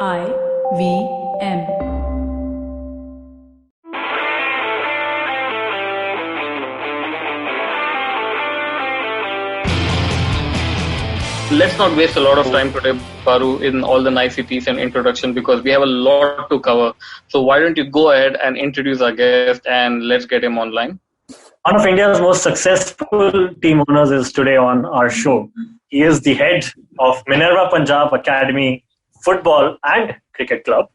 IVM. Let's not waste a lot of time today, Paru, in all the niceties and introduction because we have a lot to cover. So why don't you go ahead and introduce our guest and let's get him online. One of India's most successful team owners is today on our show. He is the head of Minerva Punjab Academy Football and Cricket Club,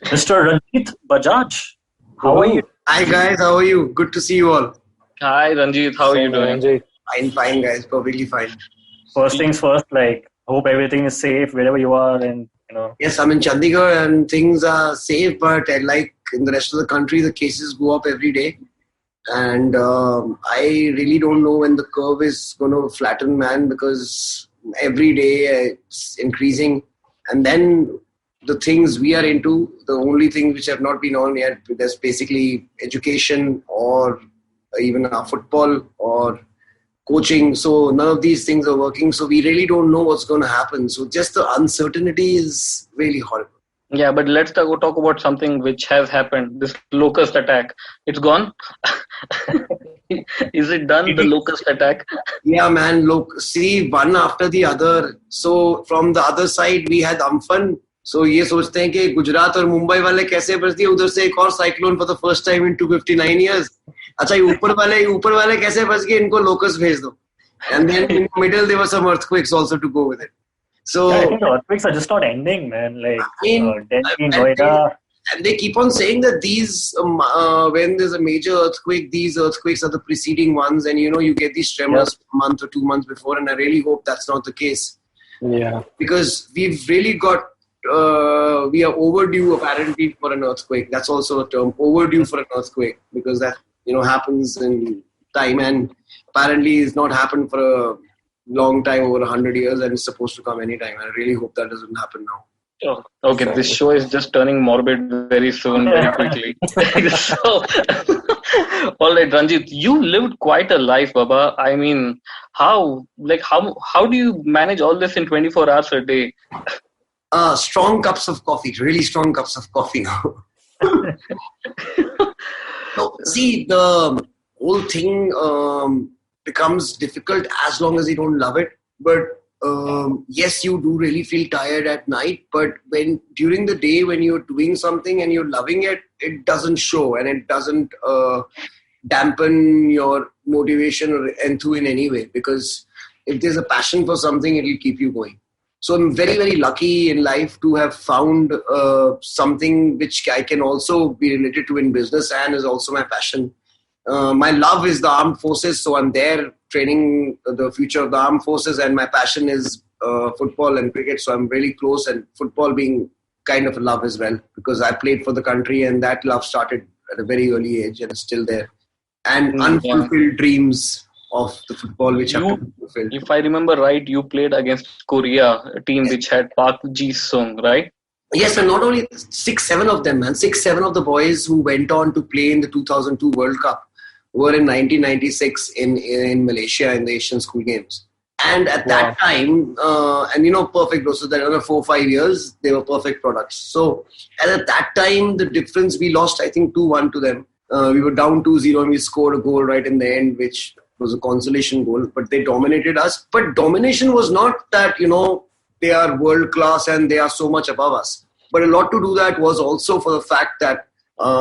Mr. Ranjit Bajaj. How are you? Hi guys, how are you? Good to see you all. Hi Ranjit, how are you doing? Fine guys, perfectly fine. First things first, hope everything is safe wherever you are and Yes, I'm in Chandigarh and things are safe, but like in the rest of the country, the cases go up every day. And I really don't know when the curve is going to flatten, man, because every day it's increasing. And then the things we are into, the only things which have not been on yet, there's basically education or even our football or coaching. So none of these things are working. So we really don't know what's going to happen. So just the uncertainty is really horrible. Yeah, but let's talk about something which has happened. This locust attack. It's gone? Is it done, the locust attack? Yeah, man. Look, see, one after the other. So from the other side, we had Amphan. So ये सोचते हैं कि गुजरात और मुंबई वाले कैसे बच दिए उधर से एक और cyclone for the first time in 259 years. अच्छा ये ऊपर वाले कैसे बच गए इनको locust भेज दो. And then in the middle there were some earthquakes also to go with it. So I think the earthquakes are just not ending, man. Delhi, Noida. And they keep on saying that these, when there's a major earthquake, these earthquakes are the preceding ones, and you get these tremors a month or 2 months before. And I really hope that's not the case. Yeah, because we've really got. We are overdue apparently for an earthquake. That's also a term, overdue for an earthquake, because that happens in time, and apparently it's not happened for a long time, over 100 years, and it's supposed to come anytime. I really hope that doesn't happen now. Oh, okay, this show is just turning morbid very soon, very quickly. So, all right, Ranjit, you lived quite a life, Baba. I mean, how do you manage all this in 24 hours a day? Strong cups of coffee, really strong cups of coffee now. So, see, the whole thing becomes difficult as long as you don't love it. But yes, you do really feel tired at night. But when during the day, when you're doing something and you're loving it, it doesn't show and it doesn't dampen your motivation or enthusiasm in any way. Because if there's a passion for something, it'll keep you going. So I'm very, very lucky in life to have found something which I can also be related to in business and is also my passion. My love is the armed forces, so I'm there training the future of the armed forces, and my passion is football and cricket, so I'm really close, and football being kind of a love as well, because I played for the country and that love started at a very early age and is still there. And unfulfilled dreams of the football which have to be fulfilled. If I remember right, you played against Korea, a team which had Park Ji-sung, right? Yes, and not only 6-7 of them, man. 6-7 of the boys who went on to play in the 2002 World Cup were in 1996 in Malaysia in the Asian School Games. And at that time, perfect. So that another 4 or 5 years, they were perfect products. So at that time, the difference, we lost, I think, 2-1 to them. We were down 2-0 and we scored a goal right in the end, which was a consolation goal. But they dominated us. But domination was not that, they are world class and they are so much above us. But a lot to do that was also for the fact that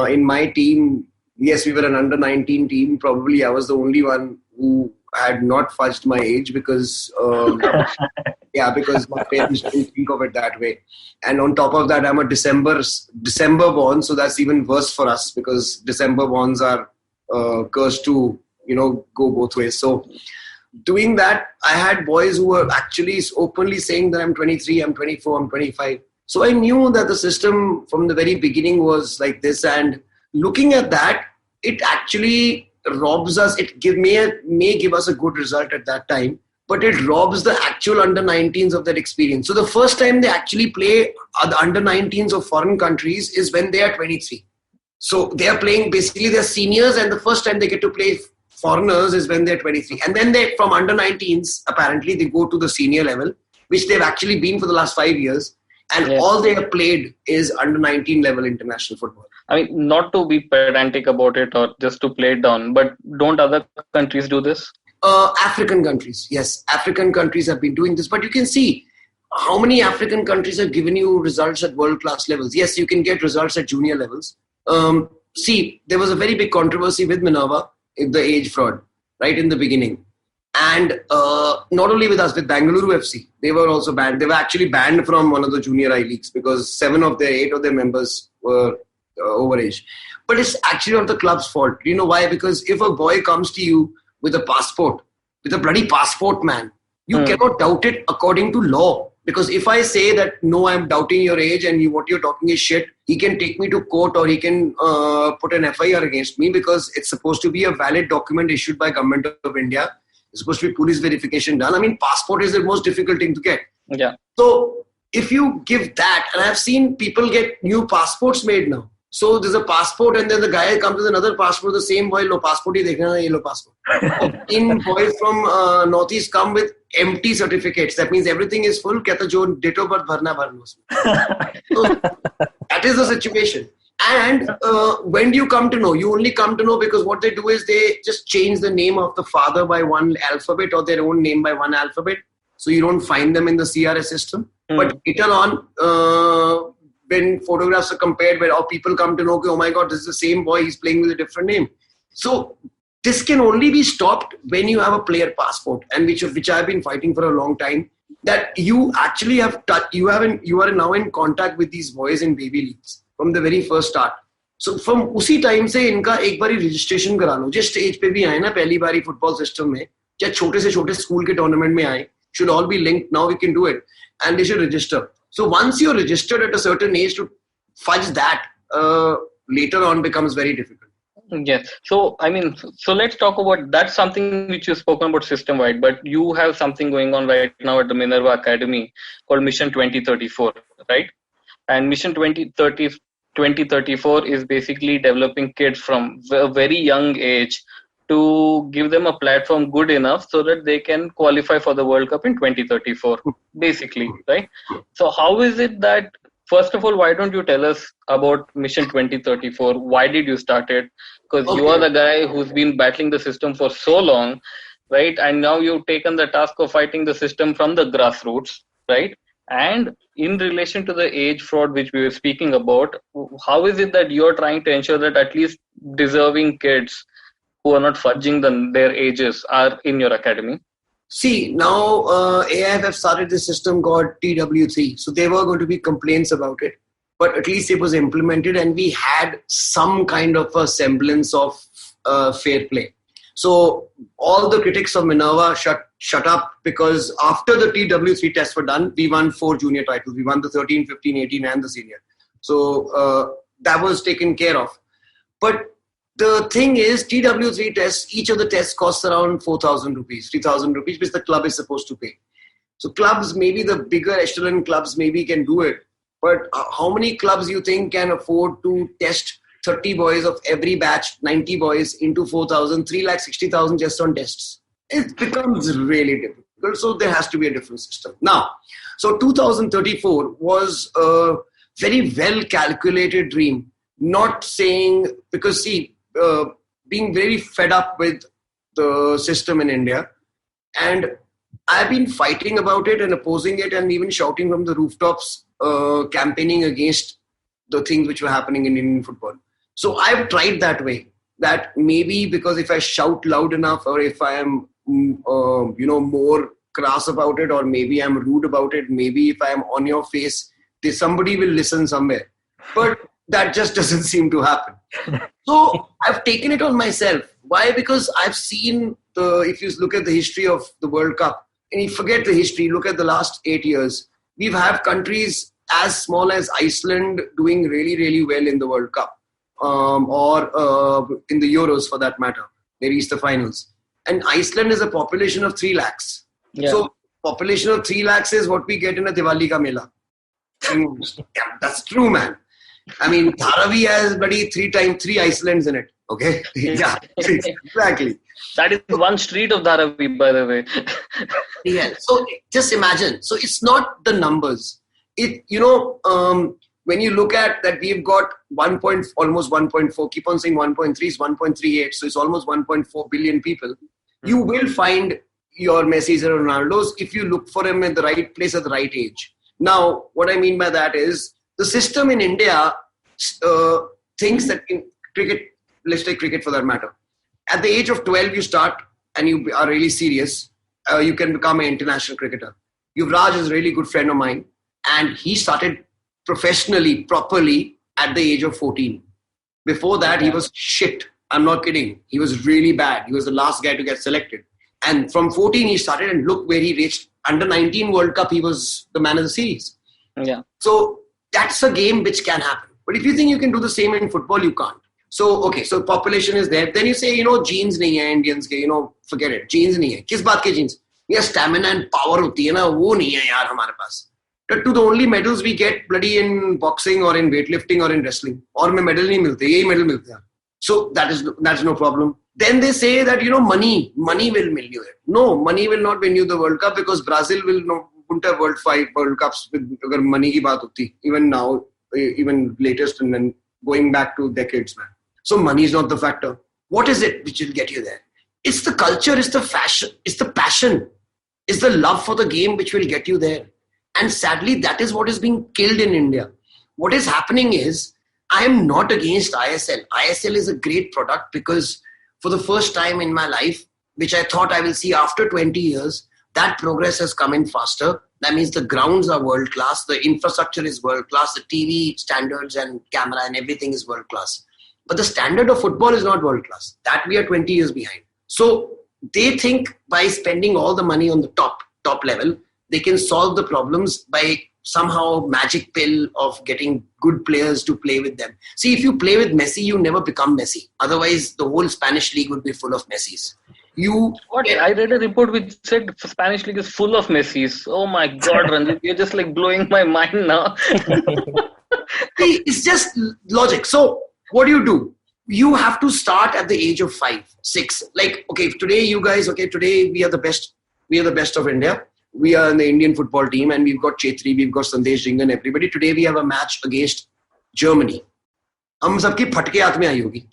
in my team, yes, we were an under-19 team. Probably I was the only one who had not fudged my age because my parents didn't think of it that way. And on top of that, I'm a December born, so that's even worse for us because December borns are cursed to, go both ways. So doing that, I had boys who were actually openly saying that I'm 23, I'm 24, I'm 25. So I knew that the system from the very beginning was like this, and looking at that, it actually robs us. It may give us a good result at that time, but it robs the actual under-19s of that experience. So the first time they actually play the under-19s of foreign countries is when they are 23. So they are playing, basically they're seniors, and the first time they get to play foreigners is when they're 23. And then they, from under-19s, apparently they go to the senior level, which they've actually been for the last 5 years. And all they have played is under 19 level international football. I mean, not to be pedantic about it or just to play it down, but don't other countries do this? African countries, yes. African countries have been doing this. But you can see how many African countries have given you results at world-class levels. Yes, you can get results at junior levels. See, there was a very big controversy with Minerva, the age fraud, right in the beginning. And not only with us, with Bengaluru FC, they were also banned. They were actually banned from one of the junior I leagues because 8 of their members were overage. But it's actually not the club's fault. You know why? Because if a boy comes to you with a passport, with a bloody passport, man, you cannot doubt it according to law. Because if I say that, no, I'm doubting your age and what you're talking is shit, he can take me to court or he can put an FIR against me because it's supposed to be a valid document issued by Government of India. It's supposed to be police verification done. I mean, passport is the most difficult thing to get. Yeah. So if you give that, and I've seen people get new passports made now. So there's a passport and then the guy comes with another passport, the same boy, lo passport hi dekhna hai, ye lo passport. In boys from Northeast come with empty certificates. That means everything is full. Kehta jo date of birth bharna bharna. So that is the situation. And when do you come to know? You only come to know because what they do is they just change the name of the father by one alphabet or their own name by one alphabet. So you don't find them in the CRS system. But later on, when photographs are compared, where people come to know, oh my God, this is the same boy, he's playing with a different name. So this can only be stopped when you have a player passport, and which I've been fighting for a long time. That you actually have you are now in contact with these boys in baby leagues from the very first start. So from उसी time से इनका एक बारी registration करा लो. जिस stage पे भी आए ना पहली बारी football system में, चाहे छोटे से छोटे school के tournament में आए, should all be linked. Now we can do it, and they should register. So once you're registered at a certain age, to fudge that later on becomes very difficult. Yes. So, I mean, so let's talk about, that's something which you've spoken about system-wide, but you have something going on right now at the Minerva Academy called Mission 2034, right? And Mission 2034 is basically developing kids from a very young age to give them a platform good enough so that they can qualify for the World Cup in 2034, basically, right? So how is it that, first of all, why don't you tell us about Mission 2034? Why did you start it? Because you are the guy who's been battling the system for so long, right? And now you've taken the task of fighting the system from the grassroots, right? And in relation to the age fraud which we were speaking about, how is it that you're trying to ensure that at least deserving kids who are not fudging their ages are in your academy? See, now AIF have started this system called TW3. So there were going to be complaints about it. But at least it was implemented and we had some kind of a semblance of fair play. So all the critics of Minerva shut up because after the TW3 tests were done, we won 4 junior titles. We won the 13, 15, 18 and the senior. So that was taken care of. But the thing is, TW3 tests, each of the tests costs around 4,000 rupees, 3,000 rupees, which the club is supposed to pay. So clubs, maybe the bigger echelon clubs maybe can do it. But how many clubs you think can afford to test 30 boys of every batch, 90 boys into 4,000, 360,000 just on tests? It becomes really difficult. So there has to be a different system. Now, so 2034 was a very well calculated dream. Not saying, because see, being very fed up with the system in India, and I've been fighting about it and opposing it and even shouting from the rooftops, campaigning against the things which were happening in Indian football. So I've tried that way, that maybe because if I shout loud enough or if I am more crass about it, or maybe I'm rude about it, maybe if I am on your face, somebody will listen somewhere. But that just doesn't seem to happen. So I've taken it on myself. Why? Because I've seen if you look at the history of the World Cup, and you forget the history, look at the last 8 years, we've had countries as small as Iceland doing really, really well in the World Cup, or in the Euros for that matter. They reached the finals. And Iceland is a population of 3 lakhs. Yeah. So population of 3 lakhs is what we get in a Diwali ka Mela. Yeah, that's true, man. I mean, Dharavi has bloody 3 Icelands in it. Okay? Yeah, exactly. That is one street of Dharavi, by the way. Yeah. So just imagine. So it's not the numbers. when you look at that, we've got almost 1.4, keep on saying 1.3 is 1.38, so it's almost 1.4 billion people. You will find your Messis and Ronaldos if you look for them at the right place at the right age. Now, what I mean by that is the system in India thinks that in cricket, let's take cricket for that matter. At the age of 12, you start and you are really serious. You can become an international cricketer. Yuvraj is a really good friend of mine, and he started professionally, properly at the age of 14. Before that, he was shit. I'm not kidding. He was really bad. He was the last guy to get selected. And from 14, he started, and look where he reached. Under 19 World Cup, he was the man of the series. Yeah. So that's a game which can happen. But if you think you can do the same in football, you can't. So, okay, so population is there. Then you say, genes nahi hai Indians ke, forget it. Genes nahi hai. Kis baat ke genes? Yeah, stamina and power hoti hai na, wo nahi hai yaar hamare paas. The only medals we get bloody in boxing or in weightlifting or in wrestling. Or mein medal nahi milte, yehi medal milte hain. So that's no problem. Then they say that, money will win you it. No, money will not win you the World Cup because Brazil wouldn't have World Cups with money ki baat hoti. Even now, even latest and then going back to decades, man. So money is not the factor. What is it which will get you there? It's the culture, it's the fashion, it's the passion, it's the love for the game which will get you there. And sadly, that is what is being killed in India. What is happening is, I am not against ISL. ISL is a great product because for the first time in my life, which I thought I will see after 20 years, that progress has come in faster. That means the grounds are world class, the infrastructure is world class, the TV standards and camera and everything is world class. But the standard of football is not world class. That we are 20 years behind. So they think by spending all the money on the top level, they can solve the problems by somehow magic pill of getting good players to play with them. See, if you play with Messi, you never become Messi. Otherwise, the whole Spanish league would be full of Messis. I read a report which said the Spanish league is full of Messis. Oh my God, Ranjit, you're just like blowing my mind now. See, it's just logic. So what do? You have to start at the age of 5, 6. Like, okay, today we are the best. We are the best of India. We are in the Indian football team and we've got Chetri, we've got Sandesh Jingan, everybody. Today we have a match against Germany. हम सबकी फटके हाथ में आई होगी.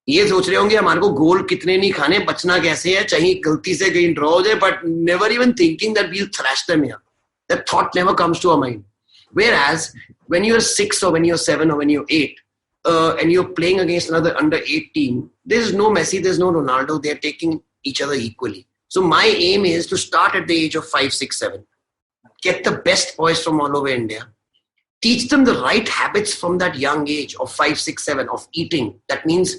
ये सोच रहे होंगे हमारे को गोल कितने नहीं खाने, बचना कैसे है, चाहे गलती से कहीं ड्रॉ हो जाए, but never even thinking that we'll thrash them here. That thought never comes to our mind. Whereas when you're 6 or when you're 7 or when you're 8 and you're playing against another under 8 team, there's no Messi, there's no Ronaldo, they're taking each other equally. So my aim is to start at the age of 5, 6, 7. Get the best boys from all over India. Teach them the right habits from that young age of 5, 6, 7 of eating. That means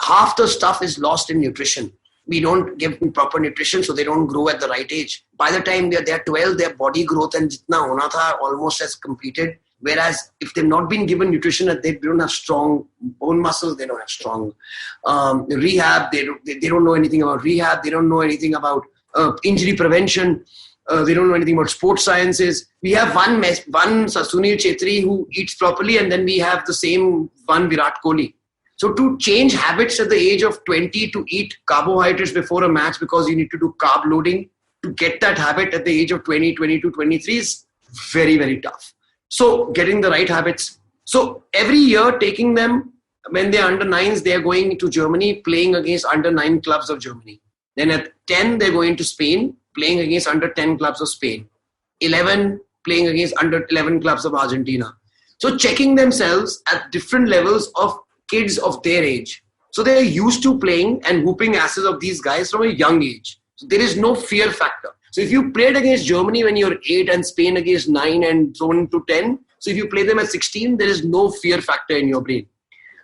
half the stuff is lost in nutrition. We don't give them proper nutrition so they don't grow at the right age. By the time they're 12, their body growth and jitna hona tha almost has completed. Whereas if they've not been given nutrition, they don't have strong bone muscles, they don't have strong rehab, they don't know anything about rehab, they don't know anything about injury prevention, they don't know anything about sports sciences. We have one Sunil Chetri who eats properly, and then we have the same one Virat Kohli. So to change habits at the age of 20 to eat carbohydrates before a match because you need to do carb loading, to get that habit at the age of 20, 22, 23 is very, very tough. So getting the right habits. So every year taking them, when they're under 9s, they're going to Germany, playing against under 9 clubs of Germany. Then at 10, they're going to Spain, playing against under 10 clubs of Spain. 11, playing against under 11 clubs of Argentina. So checking themselves at different levels of kids of their age. So they're used to playing and whooping asses of these guys from a young age. So there is no fear factor. So if you played against Germany when you're 8 and Spain against 9 and thrown to 10, so if you play them at 16, there is no fear factor in your brain.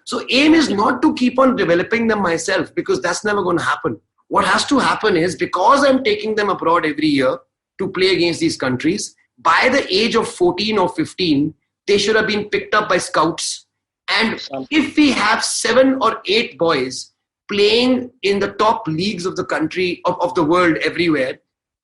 So aim is not to keep on developing them myself because that's never going to happen. What has to happen is, because I'm taking them abroad every year to play against these countries, by the age of 14 or 15, they should have been picked up by scouts. And if we have 7 or 8 boys playing in the top leagues of the country, of the world everywhere,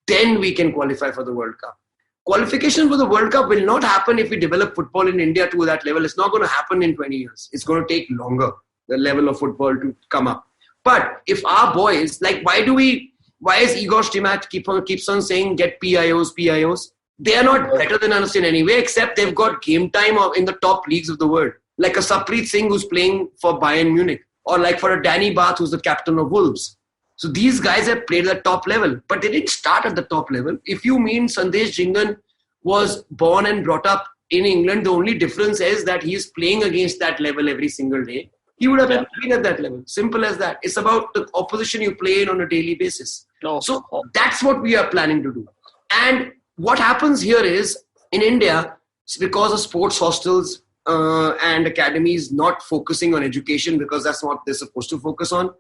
then we can qualify for the World Cup. Qualification for the World Cup will not happen if we develop football in India to that level. It's not going to happen in 20 years. It's going to take longer, the level of football to come up. But if our boys, like why is Igor Stimac keeps on saying get PIOs? They are not better than us in any way, except they've got game time in the top leagues of the world. Like a Sarpreet Singh who's playing for Bayern Munich, or like for a Danny Bath who's the captain of Wolves. So these guys have played at the top level, but they didn't start at the top level. If you mean Sandesh Jhingan was born and brought up in England, the only difference is that he is playing against that level every single day. He would have been at that level. Simple as that. It's about the opposition you play in on a daily basis. So that's what we are planning to do. And what happens here is, in India, because of sports hostels and academies not focusing on education because that's what they're supposed to focus on,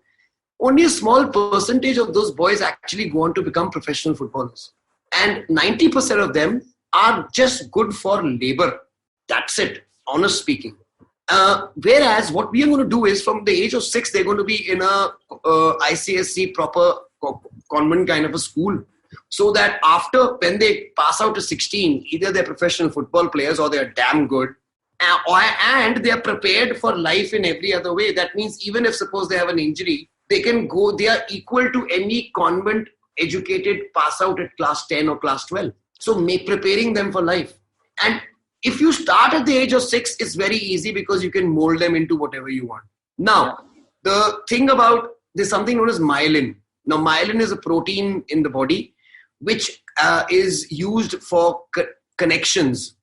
only a small percentage of those boys actually go on to become professional footballers. And 90% of them are just good for labor. That's it, honest speaking. Whereas what we are going to do is, from the age of 6, they're going to be in a ICSC proper convent kind of a school. So that after, when they pass out to 16, either they're professional football players or they're damn good. And they are prepared for life in every other way. That means even if suppose they have an injury, they can go, they are equal to any convent educated pass out at class 10 or class 12. So preparing them for life. And if you start at the age of 6, it's very easy because you can mold them into whatever you want. Now, the thing about, there's something known as myelin. Now, myelin is a protein in the body which is used for connections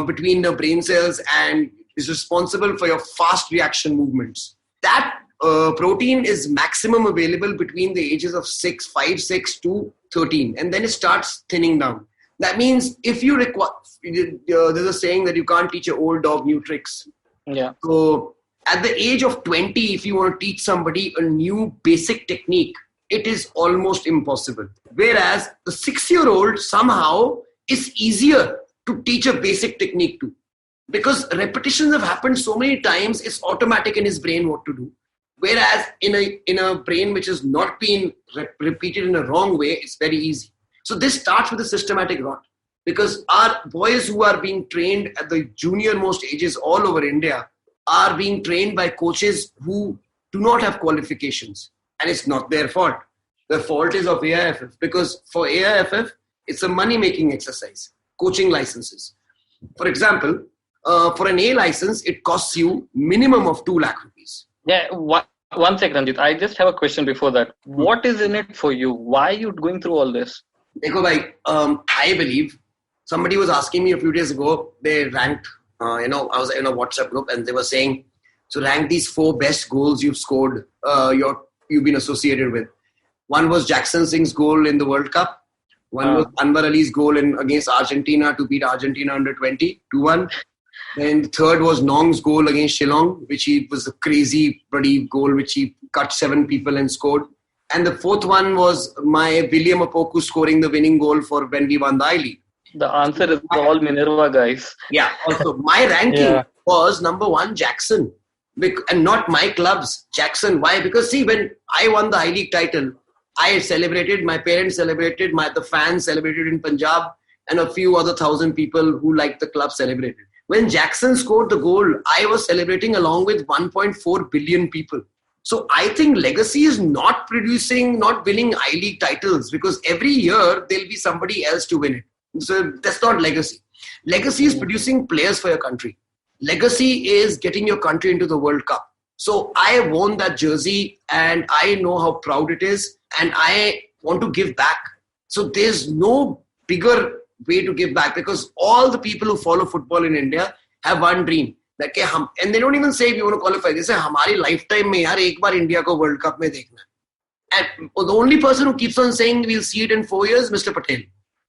between the brain cells and is responsible for your fast reaction movements. That protein is maximum available between the ages of 5, 6 to 13, and then it starts thinning down. That means if you require, there's a saying that you can't teach an old dog new tricks. Yeah. So at the age of 20, if you want to teach somebody a new basic technique, it is almost impossible. Whereas the 6-year-old somehow is easier to teach a basic technique to. Because repetitions have happened so many times, it's automatic in his brain what to do. Whereas in a brain which has not been repeated in a wrong way, it's very easy. So this starts with a systematic rot. Because our boys who are being trained at the junior most ages all over India are being trained by coaches who do not have qualifications. And it's not their fault. The fault is of AIFF. Because for AIFF, it's a money-making exercise. Coaching licenses. For example, for an A license, it costs you minimum of 2 lakh rupees. Yeah, one sec, Ranjit. I just have a question before that. What is in it for you? Why are you going through all this? Dekho bhai, I believe somebody was asking me a few days ago, they ranked, I was in a WhatsApp group and they were saying, so rank these 4 best goals you've scored, you've been associated with. One was Jackson Singh's goal in the World Cup. One was Anwar Ali's goal against Argentina to beat Argentina under 20, 2-1. Then the third was Nong's goal against Shillong, which was a crazy bloody goal, which he cut 7 people and scored. And the fourth one was my William Opoku scoring the winning goal for when we won the I-League. The answer is all Minerva guys. Yeah. Also, my ranking was number 1, Jackson. And not my clubs, Jackson. Why? Because see, when I won the I-League title, I celebrated, my parents celebrated, the fans celebrated in Punjab, and a few other 1,000 people who liked the club celebrated. When Jackson scored the goal, I was celebrating along with 1.4 billion people. So I think legacy is not winning I-League titles, because every year there'll be somebody else to win it. So that's not legacy. Legacy is producing players for your country. Legacy is getting your country into the World Cup. So I worn that jersey and I know how proud it is and I want to give back. So there's no bigger way to give back, because all the people who follow football in India have one dream. And they don't even say we want to qualify. They say, हमारी lifetime में यार एक बार India को World Cup में देखना. And the only person who keeps on saying we'll see it in 4 years, Mr. Patel.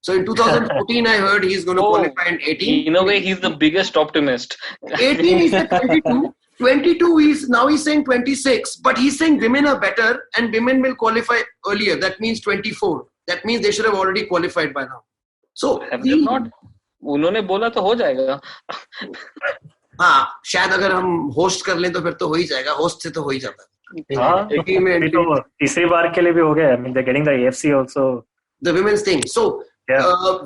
So in 2014, I heard he's going to qualify in 18. In a way, he's the biggest optimist. 18, he said 22. 22, he's saying 26. But he's saying women are better and women will qualify earlier. That means 24. That means they should have already qualified by now. So, have they not? उन्होंने बोला तो हो जाएगा. हाँ, शायद अगर हम host कर लें तो फिर तो हो ही जाएगा. होस्ट से तो हो ही जाता है. हाँ, तीसरी बार के लिए भी हो गया. I mean, they're getting the AFC also. The women's thing. So,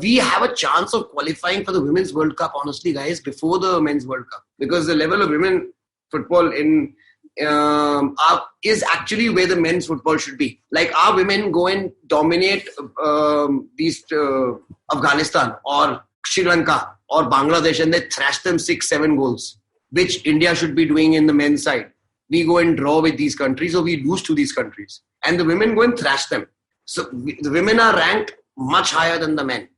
we have a chance of qualifying for the Women's World Cup, honestly, guys, before the Men's World Cup. Because the level of women football in is actually where the men's football should be. Like our women go and dominate these Afghanistan or Sri Lanka or Bangladesh, and they thrash them 6-7 goals, which India should be doing in the men's side. We go and draw with these countries, or we lose to these countries, and the women go and thrash them. So the women are ranked much higher than the men.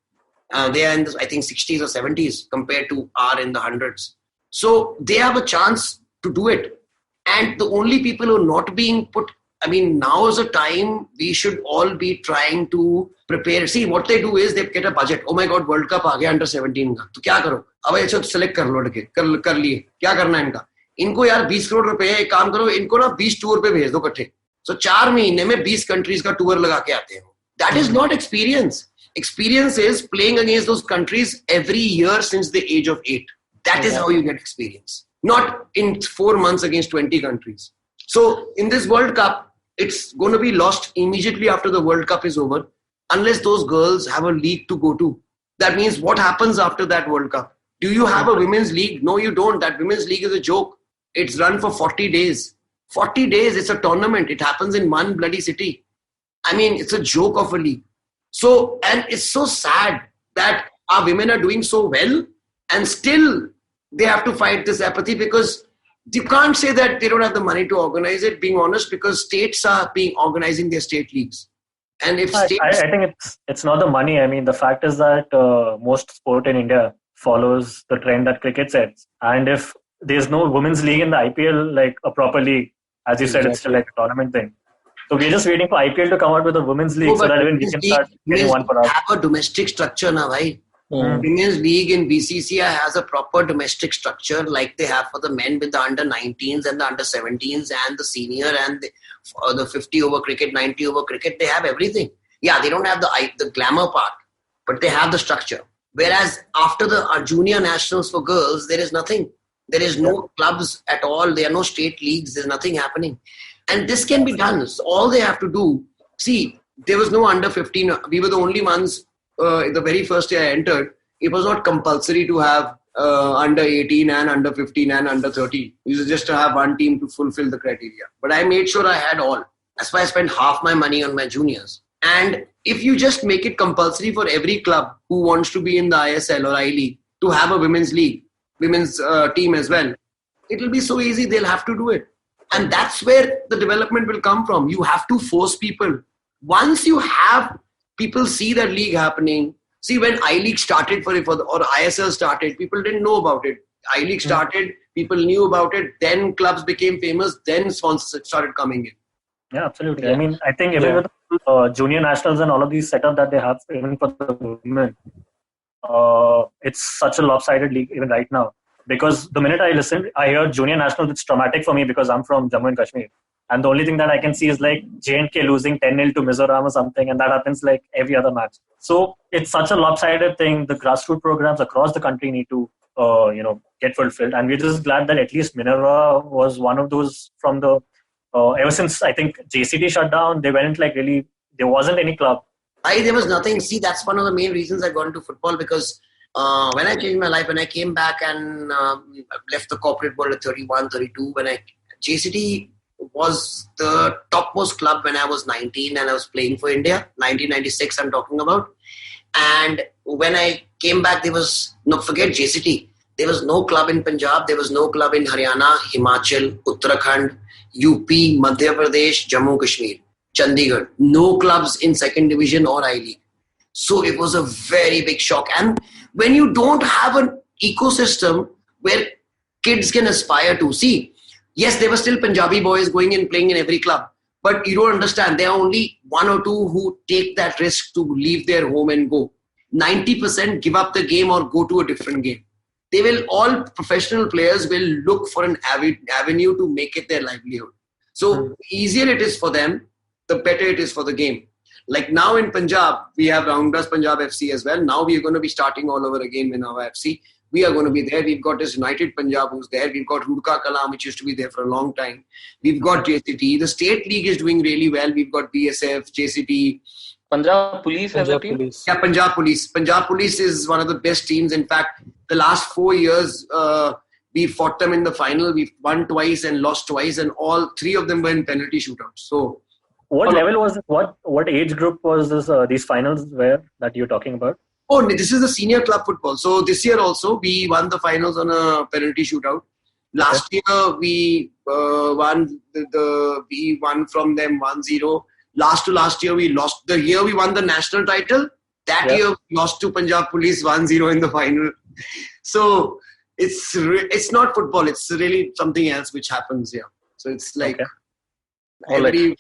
They are in the, I think, 60s or 70s compared to are in the hundreds. So they have a chance to do it. And the only people who are not being put, I mean, now is a time we should all be trying to prepare. See, what they do is they get a budget. Oh my God, World Cup आ गया under 17 का. तो क्या करो? अब ऐसे select कर लो लड़के, कर लिए. क्या करना है इनका? इनको यार 20 करोड़ रुपए एक काम करो, इनको ना 20 टूर पे भेज दो इकट्ठे. So 4 महीने में 20 countries का टूर लगा के आते हैं. That is not experience. Experience is playing against those countries every year since the age of 8. That is how you get experience. Not in 4 months against 20 countries. So in this World Cup, it's going to be lost immediately after the World Cup is over, unless those girls have a league to go to. That means what happens after that World Cup? Do you have a women's league? No, you don't. That women's league is a joke. It's run for 40 days. 40 days, it's a tournament. It happens in one bloody city. I mean, it's a joke of a league. So, and it's so sad that our women are doing so well and still they have to fight this apathy, because you can't say that they don't have the money to organize it, being honest, because states are organizing their state leagues. And if states... I think it's not the money. I mean, the fact is that most sport in India follows the trend that cricket sets. And if there's no women's league in the IPL, like a proper league, as you said, it's still like a tournament thing. So we're just waiting for IPL to come out with a women's league so that even we can start getting one for us. Have a domestic structure now, bhai. Women's league in BCCI has a proper domestic structure like they have for the men with the under 19s and the under 17s and the senior and the 50 over cricket, 90 over cricket. They have everything. Yeah, they don't have the glamour part, but they have the structure. Whereas after the junior nationals for girls, there is nothing. There is no clubs at all. There are no state leagues. There's nothing happening. And this can be done. So all they have to do, see, there was no under 15. We were the only ones, the very first year I entered, it was not compulsory to have under 18 and under 15 and under 13. You used just to have one team to fulfill the criteria. But I made sure I had all. That's why I spent half my money on my juniors. And if you just make it compulsory for every club who wants to be in the ISL or I-League to have a women's league, women's team as well, it will be so easy, they'll have to do it. And that's where the development will come from. You have to force people. Once you have people see that league happening, see when I-League started or ISL started, people didn't know about it. I-League started, people knew about it, then clubs became famous, then sponsors started coming in. Yeah, absolutely. Yeah. I mean, I think even with junior nationals and all of these setup that they have, even for the women, it's such a lopsided league even right now. Because the minute I listened, I heard junior nationals, it's traumatic for me because I'm from Jammu and Kashmir. And the only thing that I can see is like J&K losing 10-0 to Mizoram or something. And that happens like every other match. So it's such a lopsided thing. The grassroots programs across the country need to, get fulfilled. And we're just glad that at least Minerva was one of those from the, ever since I think JCT shut down, they weren't like really, there wasn't any club. There was nothing. See, that's one of the main reasons I got into football, because when I changed my life, when I came back and left the corporate world at 31, 32, JCT was the topmost club when I was 19 and I was playing for India, 1996 I'm talking about. And when I came back, forget JCT. There was no club in Punjab, there was no club in Haryana, Himachal, Uttarakhand, UP, Madhya Pradesh, Jammu Kashmir, Chandigarh. No clubs in second division or I-League. So it was a very big shock. And when you don't have an ecosystem where kids can aspire to see, yes, there were still Punjabi boys going and playing in every club, but you don't understand. There are only 1 or 2 who take that risk to leave their home and go. 90% give up the game or go to a different game. All professional players will look for an avenue to make it their livelihood. So easier it is for them, the better it is for the game. Like now in Punjab, we have Rounders Punjab FC as well. Now we are going to be starting all over again with Minerva FC. We are going to be there. We've got this United Punjab who's there. We've got Rudka Kalam, which used to be there for a long time. We've got JCT. The state league is doing really well. We've got BSF, JCT. Punjab Police has a team? Yeah, Punjab Police. Punjab Police is one of the best teams. In fact, the last 4 years, We fought them in the final. We won twice and lost twice, and all three of them were in penalty shootouts. So, what level was it? What age group was this? These finals were that you're talking about? Oh, this is the senior club football. So this year also we won the finals on a penalty shootout. Last year we won we won from them 1-0. Last year we lost. The year we won the national title, that year we lost to Punjab Police 1-0 in the final. So it's not football. It's really something else which happens here. So it's like every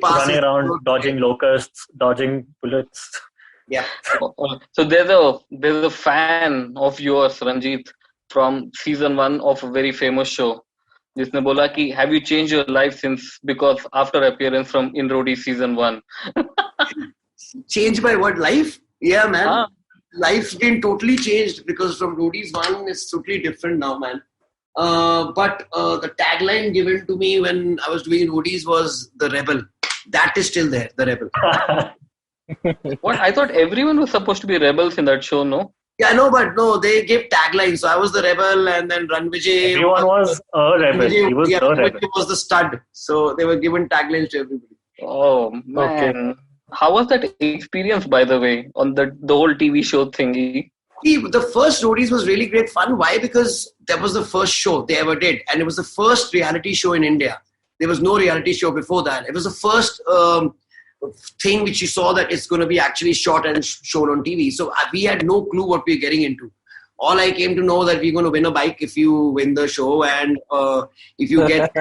pass running around, dodging locusts, dodging bullets. Yeah. So there's a fan of yours, Ranjit, from season 1 of a very famous show. जिसने बोला कि have you changed your life since because after appearance from In Roadies season 1? Changed by what? Life? Yeah, man. Life's been totally changed because from Roadies 1 is totally different now, man. But the tagline given to me when I was doing Roadies was the rebel. That is still there, the rebel. What? I thought everyone was supposed to be rebels in that show, no? Yeah, no, but no, they gave taglines. So I was the rebel, and then Ranvijay. Everyone was a rebel. He was the rebel. He was the stud. So they were given taglines to everybody. Oh, man. Okay. How was that experience, by the way, on the whole TV show thingy? See, the first Roadies was really great fun. Why? Because that was the first show they ever did. And it was the first reality show in India. There was no reality show before that. It was the first thing which you saw that it's going to be actually shot and shown on TV. So we had no clue what we were getting into. All I came to know that we're going to win a bike if you win the show, and if you get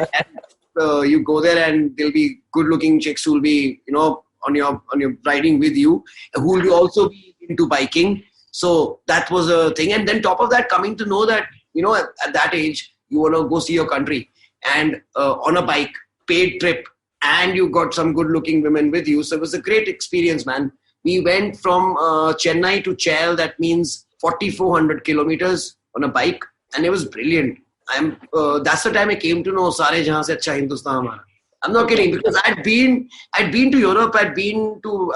you go there and there'll be good-looking chicks who'll be on your riding with you, who will also be into biking. So that was a thing. And then top of that, coming to know that at that age you want to go see your country and on a bike, paid trip. And you got some good-looking women with you. So it was a great experience, man. We went from Chennai to Chail. That means 4,400 kilometers on a bike. And it was brilliant. That's the time I came to know Sare Jahan Se Achha Hindustan Hamara. I'm not kidding, because I'd been to Europe. I'd been to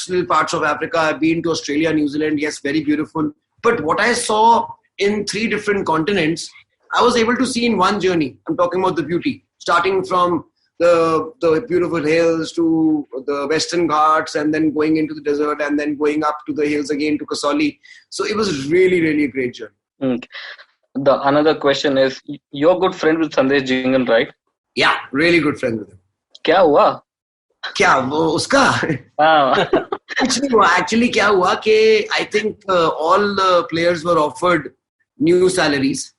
little parts of Africa. I've been to Australia, New Zealand. Yes, very beautiful. But what I saw in 3 different continents, I was able to see in one journey. I'm talking about the beauty. Starting from the beautiful hills to the Western Ghats, and then going into the desert, and then going up to the hills again to Kasauli. So it was really, really a great journey. The another question is, you're good friend with Sandesh Jingle, right? Yeah, really good friend with him. क्या हुआ? क्या वो उसका? Actually क्या हुआ कि I think all the players were offered new salaries,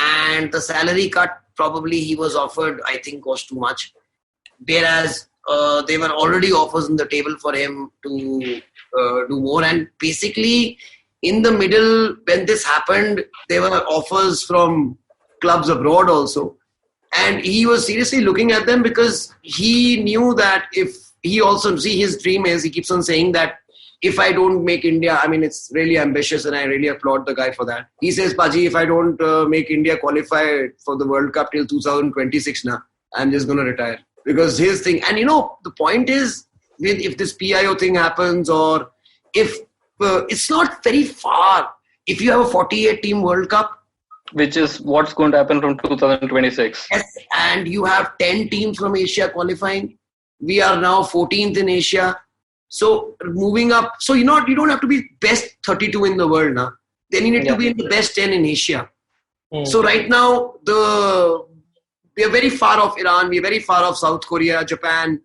and the salary cut probably he was offered, I think, was too much. Whereas there were already offers on the table for him to do more. And basically, in the middle, when this happened, there were offers from clubs abroad also. And he was seriously looking at them because he knew that if he also, his dream is, he keeps on saying that if I don't make India, I mean, it's really ambitious and I really applaud the guy for that. He says, Paji, if I don't make India qualify for the World Cup till 2026 now, I'm just going to retire. Because his thing, and the point is, if this PIO thing happens, or if it's not very far, if you have a 48-team World Cup, which is what's going to happen from 2026. Yes, and you have 10 teams from Asia qualifying. We are now 14th in Asia. So moving up, so you don't have to be best 32 in the world now. Then you need to be in the best 10 in Asia. So right now, we are very far off Iran, we are very far off South Korea, Japan,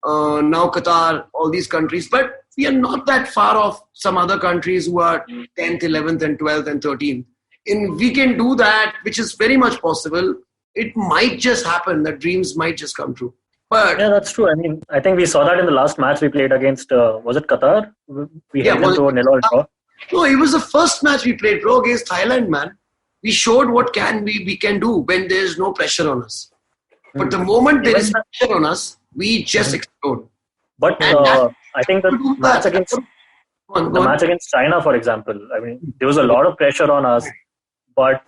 now Qatar, all these countries. But we are not that far off some other countries who are 10th, 11th and 12th and 13th. And we can do that, which is very much possible. It might just happen, that dreams might just come true. But yeah, that's true. I mean, I think we saw that in the last match we played against, was it Qatar? We held them to a 0-0 draw. No, it was the first match we played, bro, against Thailand, man. We showed what we can do when there's no pressure on us. But the moment there is pressure on us, we just explode. But I think the match against China, for example, I mean, there was a lot of pressure on us. But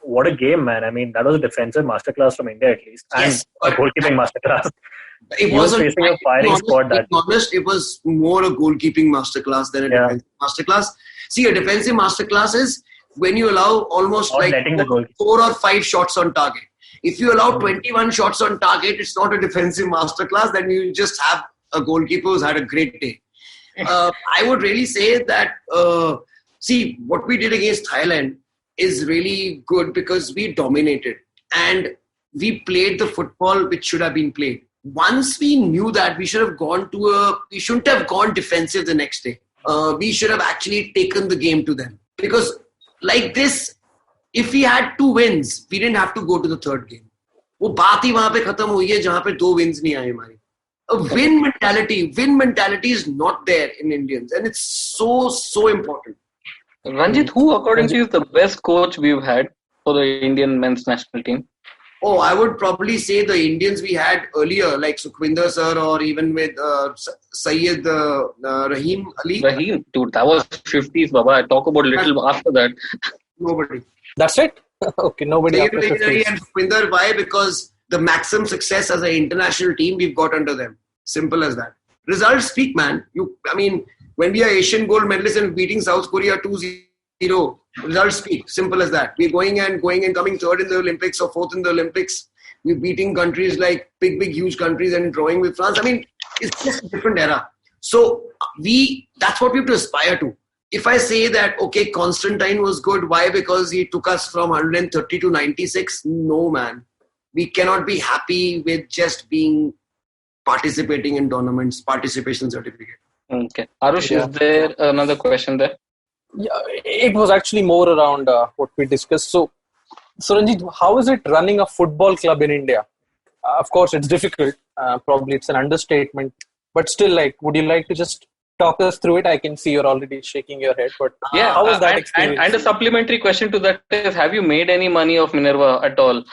what a game, man. I mean, that was a defensive masterclass from India, at least. And a goalkeeping masterclass. It was facing a firing squad that. To be honest, it was more a goalkeeping masterclass than a defensive masterclass. See, a defensive masterclass is when you allow almost Or letting the goal. 4 or 5 shots on target. If you allow 21 shots on target, it's not a defensive masterclass. Then you just have a goalkeeper who's had a great day. I would really say that, see, what we did against Thailand is really good because we dominated and we played the football which should have been played. Once we knew that, we shouldn't have gone defensive the next day. We should have actually taken the game to them. Because like this, if we had 2 wins, we didn't have to go to the third game. वो बात ही वहां पे खत्म हुई है जहां पे 2 wins नहीं आए हमारे. A win mentality is not there in Indians, and it's so important. Ranjit, who according to you is the best coach we've had for the Indian men's national team? Oh, I would probably say the Indians we had earlier, like Sukhvinder sir, or even with Syed Rahim Ali. Rahim, dude, that was 50s, Baba. I talk about little after that. Nobody. That's it? Okay, nobody Syed after Rahim Ali 50s. and Sukhvinder. Why? Because the maximum success as an international team we've got under them. Simple as that. Results speak, man. When we are Asian gold medalists and beating South Korea 2-0, results speak. Simple as that. We're going and coming third in the Olympics or fourth in the Olympics. We're beating countries like big, huge countries and drawing with France. It's just a different era. So that's what we have to aspire to. If I say that, okay, Constantine was good, why? Because he took us from 130 to 96? No, man. We cannot be happy with just participating in tournaments, participation certificate. Okay. Arush, is there another question there? Yeah, it was actually more around what we discussed. So Ranjit, how is it running a football club in India? Of course, it's difficult. Probably it's an understatement. But still, would you like to just talk us through it? I can see you're already shaking your head. But how was that experience? And a supplementary question to that is, have you made any money off Minerva at all?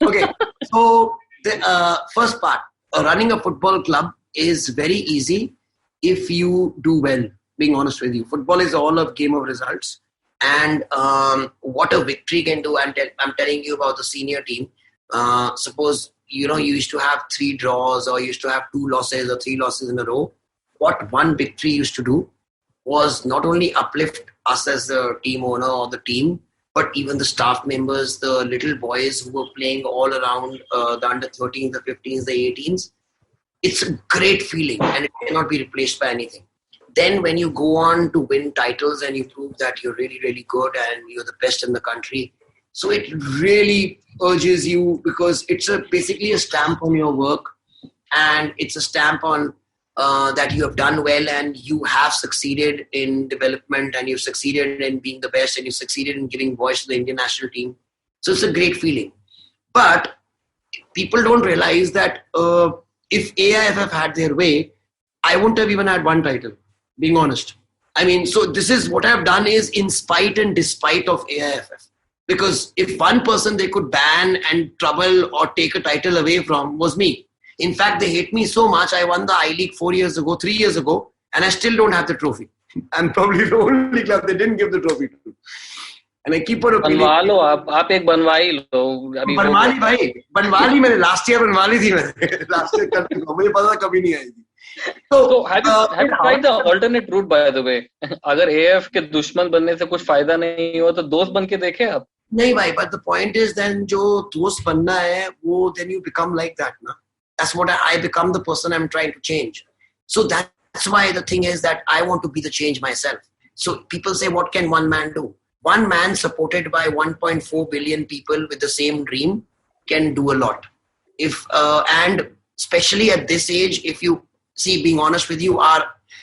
Okay. So the first part, running a football club is very easy if you do well. Being honest with you, football is all a game of results, and what a victory can do. I'm telling you about the senior team. Suppose you used to have 3 draws, or you used to have 2 losses or 3 losses in a row. What one victory used to do was not only uplift us as the team owner or the team, but even the staff members, the little boys who were playing all around the under 13s, the 15s, the 18s. It's a great feeling, and it cannot be replaced by anything. Then when you go on to win titles and you prove that you're really, really good and you're the best in the country, so it really urges you, because it's basically a stamp on your work, and it's a stamp on that you have done well and you have succeeded in development, and you've succeeded in being the best, and you've succeeded in giving voice to the Indian national team. So it's a great feeling. But people don't realize that if AIFF had their way, I wouldn't have even had 1 title, being honest. So this is what I've done is in spite and despite of AIFF. Because if one person they could ban and trouble or take a title away from was me. In fact, they hate me so much. I won the I-League 3 years ago, and I still don't have the trophy. I'm probably the only club they didn't give the trophy to. And I keep on appealing. बनवा लो आप एक बनवा ही लो अभी बनवा ली भाई बनवा ली मैंने last year बनवा ली थी मैंने लास्ट ईयर मुझे पता कभी नहीं आएगी. So have you tried the alternate route, by the way? अगर AF के दुश्मन बनने से कुछ फायदा नहीं हो तो दोस्त बन के देखे आप. नहीं भाई, but the point is then जो दोस्त बनना है वो then you become like that ना. That's what I become, the person I'm trying to change. So that's why the thing is that I want to be the change myself. So people say, what can one man do? One man supported by 1.4 billion people with the same dream can do a lot. And especially at this age, if you see, being honest with you,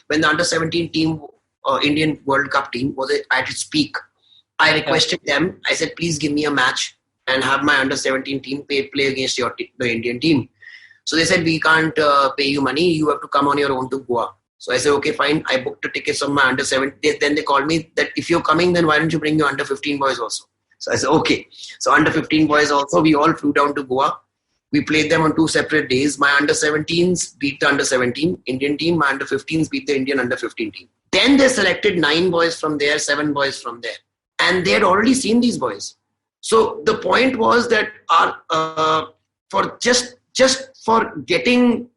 when the under-17 team, Indian World Cup team, was at its peak, I requested them, I said, please give me a match and have my under-17 team play against the Indian team. So they said, we can't pay you money. You have to come on your own to Goa. So I said, okay, fine. I booked the tickets of my under-17. Then they called me that if you're coming, then why don't you bring your under-15 boys also? So I said, okay. So under-15 boys also, we all flew down to Goa. We played them on 2 separate days. My under-17s beat the under-17 Indian team. My under-15s beat the Indian under-15 team. Then they selected 9 boys from there, 7 boys from there. And they had already seen these boys. So the point was that for getting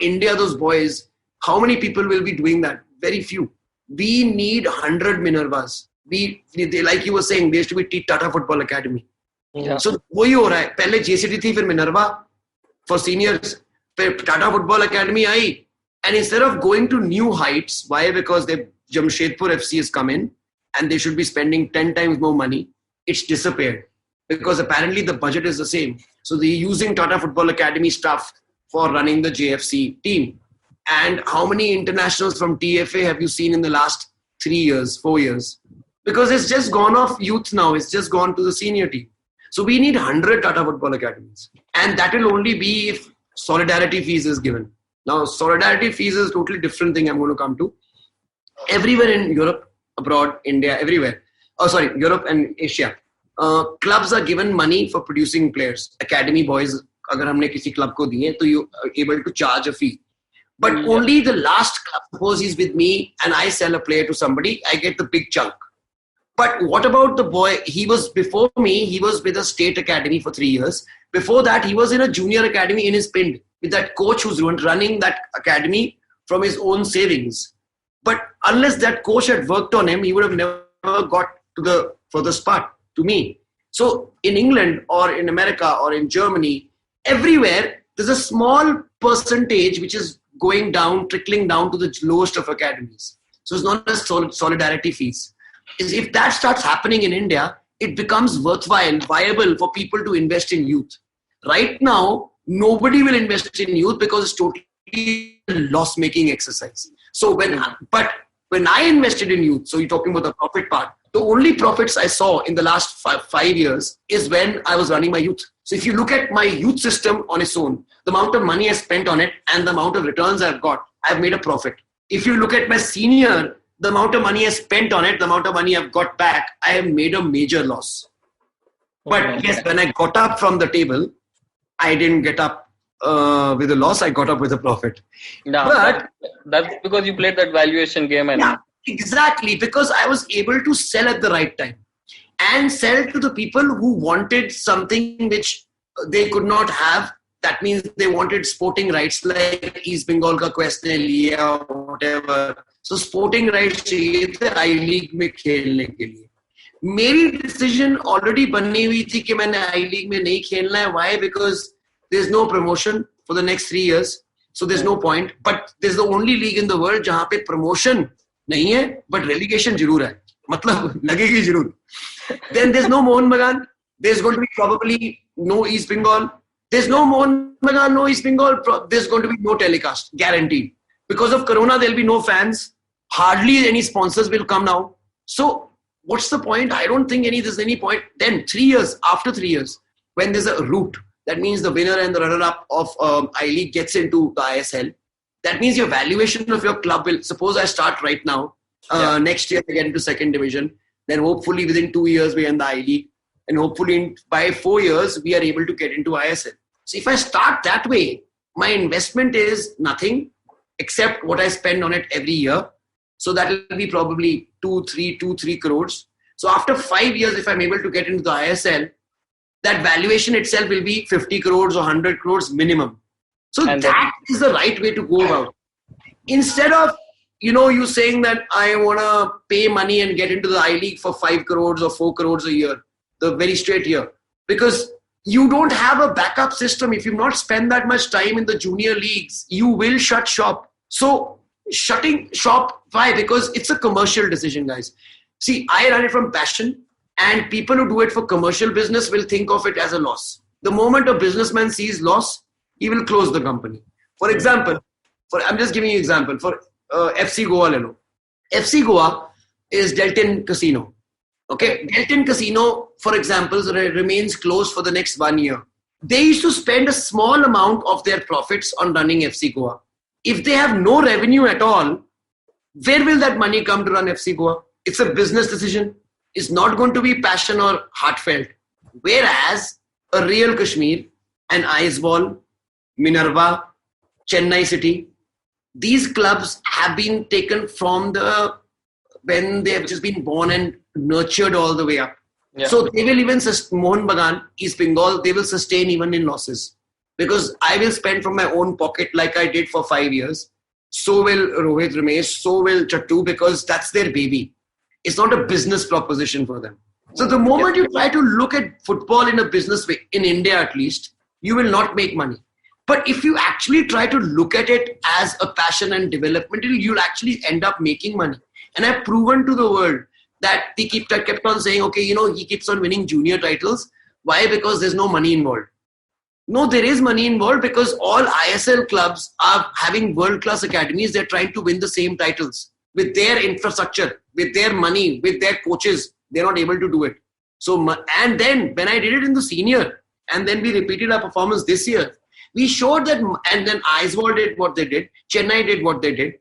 India those boys, how many people will be doing that? Very few. We need 100 Minervas. like you were saying, there used to be Tata Football Academy. Yeah. So वही हो रहा है. पहले JCT थी, फिर Minerva for seniors, फिर Tata Football Academy I. And instead of going to new heights, why? Because Jamshedpur FC has come in and they should be spending 10 times more money. It's disappeared because apparently the budget is the same. So they're using Tata Football Academy staff for running the JFC team. And how many internationals from TFA have you seen in the last 3 years, 4 years? Because it's just gone off youth now. It's just gone to the senior team. So we need 100 Tata Football Academies. And that will only be if solidarity fees is given. Now, solidarity fees is a totally different thing I'm going to come to. Everywhere in Europe, abroad, India, everywhere. Europe and Asia. Clubs are given money for producing players. Academy boys, agar humne kisi club ko diye, so you are able to charge a fee. But only the last club, suppose he's with me and I sell a player to somebody, I get the big chunk. But what about the boy? Before me, he was with a state academy for 3 years. Before that, he was in a junior academy in his pind with that coach who's running that academy from his own savings. But unless that coach had worked on him, he would have never got to the furthest part, to me. So in England or in America or in Germany, everywhere, there's a small percentage which is going down, trickling down to the lowest of academies. So it's not a solidarity fees. If that starts happening in India, it becomes worthwhile, viable for people to invest in youth. Right now, nobody will invest in youth because it's totally a loss-making exercise. So when I invested in youth, so you're talking about the profit part, the only profits I saw in the last 5 years is when I was running my youth. So if you look at my youth system on its own, the amount of money I spent on it and the amount of returns I've got, I've made a profit. If you look at my senior, the amount of money I spent on it, the amount of money I've got back, I have made a major loss. But yes, when I got up from the table, I didn't get up with a loss, I got up with a profit. No, but that's because you played that valuation game. And yeah, exactly, because I was able to sell at the right time and sell to the people who wanted something which they could not have. That means they wanted sporting rights like East Bengal ka quest ne liya or whatever. So sporting rights चाहिए थे I League में खेलने के लिए. मेरी decision already बनी हुई थी कि मैंने I League में नहीं खेलना है. Why? Because there's no promotion for the next 3 years. So there's no point. But there's the only league in the world जहाँ पे promotion नहीं है, but relegation जरूर है. मतलब लगेगी जरूर. Then there's no Mohun Bagan. There's going to be probably no East Bengal. There's no Mohun Bagan, no East Bengal. There's going to be no telecast, guaranteed. Because of Corona, there'll be no fans. Hardly any sponsors will come now. So what's the point? I don't think there's any point. Then 3 years, after 3 years, when there's a route, that means the winner and the runner-up of I-League gets into the ISL. That means your valuation of your club will, suppose I start right now, next year I get into second division, then hopefully within 2 years we're in the I-League, and hopefully by 4 years we are able to get into ISL. So if I start that way, my investment is nothing except what I spend on it every year. So that will be probably 2-3 crores. So after 5 years, if I'm able to get into the ISL, that valuation itself will be 50 crores or 100 crores minimum. So that is the right way to go about. Instead of, you saying that I want to pay money and get into the I-League for 5 crores or 4 crores a year, the very straight year. Because you don't have a backup system. If you've not spent that much time in the junior leagues, you will shut shop. So shutting shop, why? Because it's a commercial decision, guys. See, I run it from passion, and people who do it for commercial business will think of it as a loss. The moment a businessman sees loss, he will close the company. For example, I'm just giving you an example. For FC Goa, FC Goa is Deltin Casino. Okay, Deltin Casino, for example, remains closed for the next 1 year. They used to spend a small amount of their profits on running FC Goa. If they have no revenue at all, where will that money come to run FC Goa? It's a business decision. It's not going to be passion or heartfelt. Whereas a Real Kashmir, an Iceball, Minerva, Chennai City, these clubs have been taken from when they have just been born and nurtured all the way up. Yeah. So they will even, Mohun Bagan, East Bengal, they will sustain even in losses. Because I will spend from my own pocket like I did for 5 years. So will Rohit Ramesh, so will Chattu, because that's their baby. It's not a business proposition for them. So the moment you try to look at football in a business way, in India at least, you will not make money. But if you actually try to look at it as a passion and development, you'll actually end up making money. And I've proven to the world that they kept on saying, okay, he keeps on winning junior titles. Why? Because there's no money involved. No, there is money involved because all ISL clubs are having world-class academies. They're trying to win the same titles with their infrastructure, with their money, with their coaches. They're not able to do it. So, and then when I did it in the senior, and then we repeated our performance this year, we showed that, and then Aizawl did what they did, Chennai did what they did.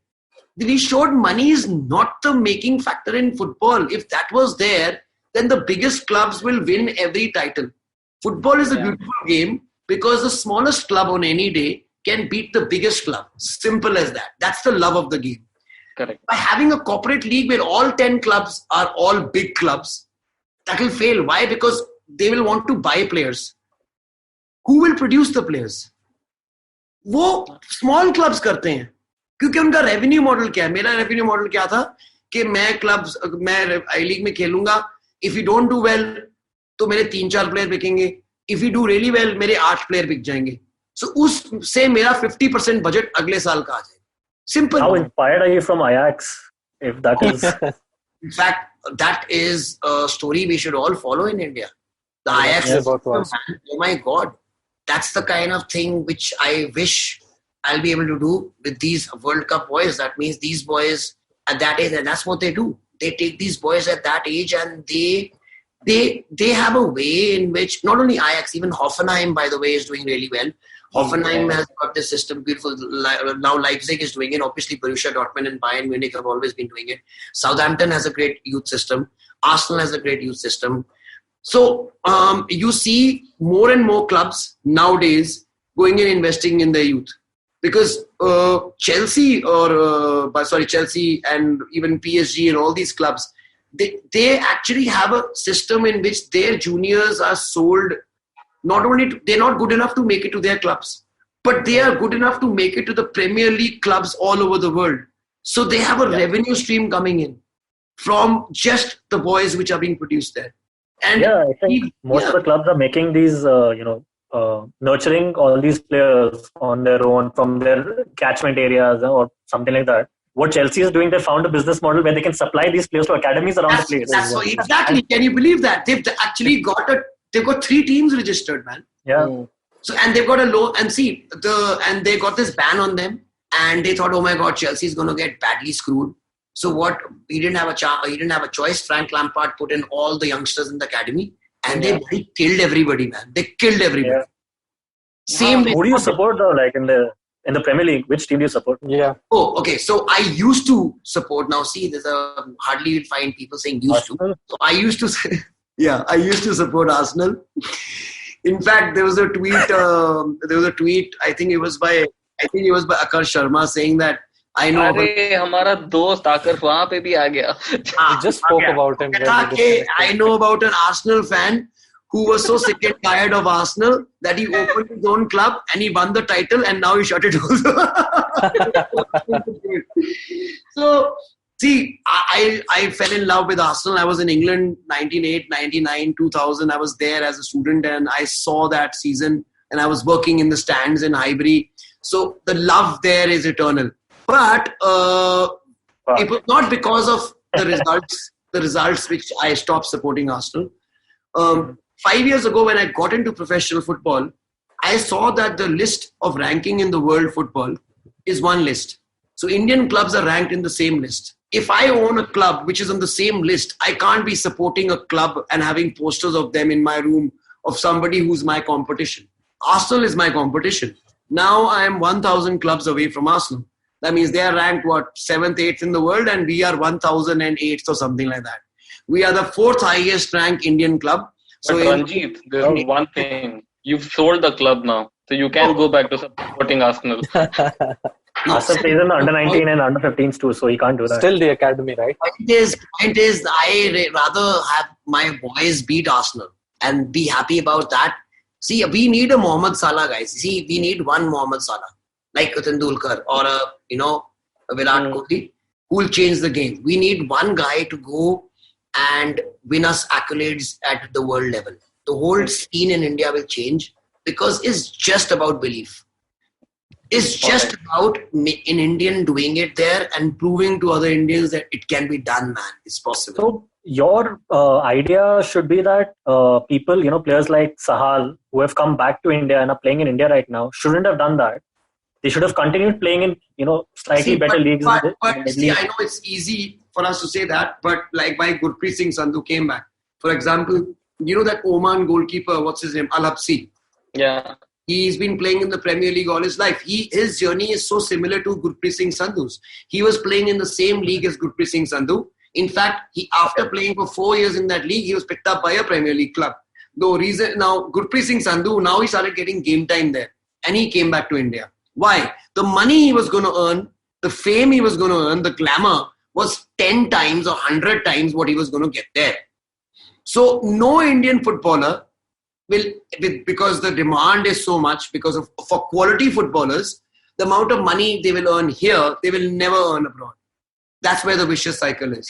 We showed money is not the making factor in football. If that was there, then the biggest clubs will win every title. Football is a beautiful game because the smallest club on any day can beat the biggest club. Simple as that. That's the love of the game. Correct. By having a corporate league where all 10 clubs are all big clubs, that will fail. Why? Because they will want to buy players. Who will produce the players? वो small clubs करते हैं क्योंकि उनका revenue model क्या है. मेरा revenue model क्या था कि मैं आई लीग में खेलूंगा. If you don't do well तो मेरे 3-4 प्लेयर बिकेंगे. इफ यू डू रियली वेल मेरे 8 प्लेयर बिक जाएंगे. सो उससे मेरा 50% बजट अगले साल का आ जाएगा. Simple. How inspired are you from Ajax? If that is, in fact, that is a story we should all follow in India. The Ajax. Oh my God. That's the kind of thing which I wish I'll be able to do with these World Cup boys. That means these boys at that age, and that's what they do. They take these boys at that age and they have a way in which not only Ajax, even Hoffenheim, by the way, is doing really well. Hoffenheim has got this system beautiful. Now Leipzig is doing it. Obviously, Borussia Dortmund and Bayern Munich have always been doing it. Southampton has a great youth system. Arsenal has a great youth system. So you see more and more clubs nowadays going and investing in their youth because Chelsea and even PSG and all these clubs, they actually have a system in which their juniors are sold. Not only they're not good enough to make it to their clubs, but they are good enough to make it to the Premier League clubs all over the world. So they have a revenue stream coming in from just the boys which are being produced there. And I think most of the clubs are making these, nurturing all these players on their own from their catchment areas or something like that. What Chelsea is doing, they found a business model where they can supply these players to academies around the place. That's what, exactly. Can you believe that? They've actually they've got 3 teams registered, man. Yeah. So, and they've got a low, and and they got this ban on them, and they thought, oh my God, Chelsea is going to get badly screwed. So what? He didn't have a choice. Frank Lampard put in all the youngsters in the academy, and they killed everybody, man. They killed everybody. Yeah. Same. Who do you support though? Like in the Premier League, which team do you support? Yeah. Oh, okay. So I used to support. Now see, there's hardly you'll find people saying used to. So I used to say. Yeah, I used to support Arsenal. In fact, there was a tweet. I think it was by Akar Sharma saying that I know. अरे हमारा दोस्त आकर वहाँ पे भी आ गया. We just spoke about him. I know about an Arsenal fan who was so sick and tired of Arsenal that he opened his own club and he won the title and now he shut it also. So. See, I fell in love with Arsenal. I was in England 98, 99, 2000. I was there as a student and I saw that season and I was working in the stands in Highbury. So the love there is eternal. But it was not because of the results which I stopped supporting Arsenal. 5 years ago when I got into professional football, I saw that the list of ranking in the world football is one list. So Indian clubs are ranked in the same list. If I own a club which is on the same list, I can't be supporting a club and having posters of them in my room of somebody who's my competition. Arsenal is my competition. Now I am 1,000 clubs away from Arsenal. That means they are ranked, 7th, 8th in the world and we are 1,008th or something like that. We are the 4th highest ranked Indian club. But Ranjit, there's one thing. You've sold the club now. So you can go back to supporting Arsenal. Arsenal plays in the under 19 and under 15s too, so he can't do that. Still the academy, right? Point is, I rather have my boys beat Arsenal and be happy about that. See, we need a Mohamed Salah, guys. See, we need one Mohamed Salah, like Tendulkar or a Virat Kohli, who will change the game. We need one guy to go and win us accolades at the world level. The whole scene in India will change because it's just about belief. It's just about an Indian doing it there and proving to other Indians that it can be done, man. It's possible. So your idea should be that people, players like Sahal, who have come back to India and are playing in India right now, shouldn't have done that. They should have continued playing in, slightly better leagues. But I know it's easy for us to say that, but like why Gurpreet Singh Sandhu came back. For example, you know that Oman goalkeeper, what's his name? Al-Habsi. Yeah. He's been playing in the Premier League all his life. His journey is so similar to Gurpreet Singh Sandhu's. He was playing in the same league as Gurpreet Singh Sandhu. In fact, after playing for 4 years in that league, he was picked up by a Premier League club. Now Gurpreet Singh Sandhu, now he started getting game time there. And he came back to India. Why? The money he was going to earn, the fame he was going to earn, the glamour was 10 times or 100 times what he was going to get there. So no Indian footballer will, because the demand is so much, for quality footballers, the amount of money they will earn here, they will never earn abroad. That's where the vicious cycle is.